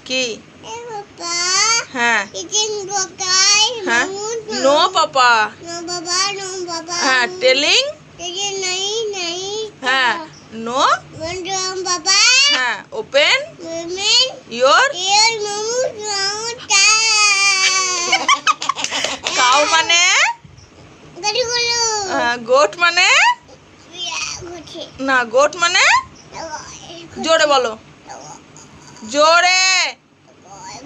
কি? Papa. হ্যাঁ Eating Pokai. হ্যাঁ no papa No Papa. No Papa. হ্যাঁ টেলিং Eating nahi. হ্যাঁ নো Wonder Papa. হ্যাঁ open Women. Your Dear Mamu. Cow মানে Gadi gulu. গোট মানে Gucci. না গোট মানে জোরে বলো জোরে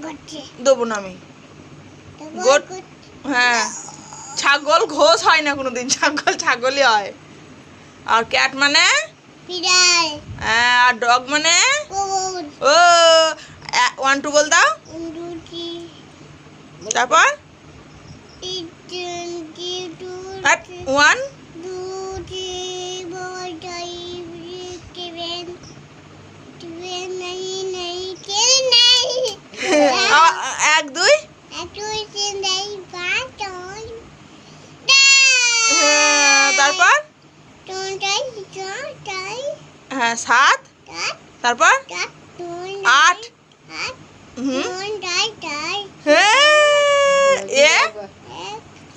Gucci. দেবো না আমি গোট হ্যাঁ ছাগল ঘোষ হয় না কোনোদিন ছাগল ছাগলই হয় আর ক্যাট মানে Pidal. হ্যাঁ আর ডগ মানে Goat. ও 1 2 বল দাও Duty. তারপর Eating. R 1 Duty. Boy. Given. Given. Nahi. Kill nahi. 1 2 Actually, in the baton. তারপর Don't die. হ্যাঁ 7 That. তারপর Don't 8 হুম Don't die. হ্যাঁ এ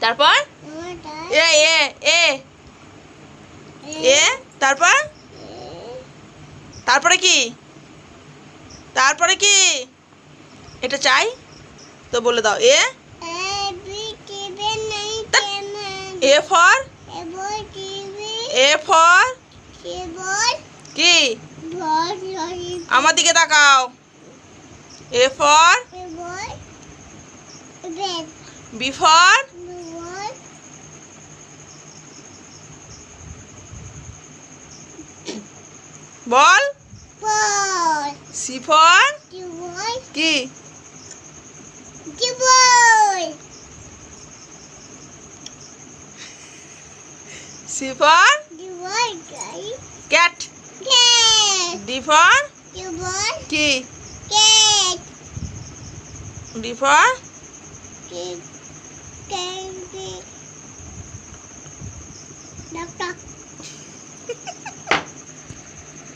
তারপর Don't die. এ এ এ এ তারপর তারপরে কি তারপরে কি এটা চাই তো বলে দাও এ এ ফর এ ফর কি আমার দিকে তাকাও A for B for ball C for কি C for cat D for কি ডি ফর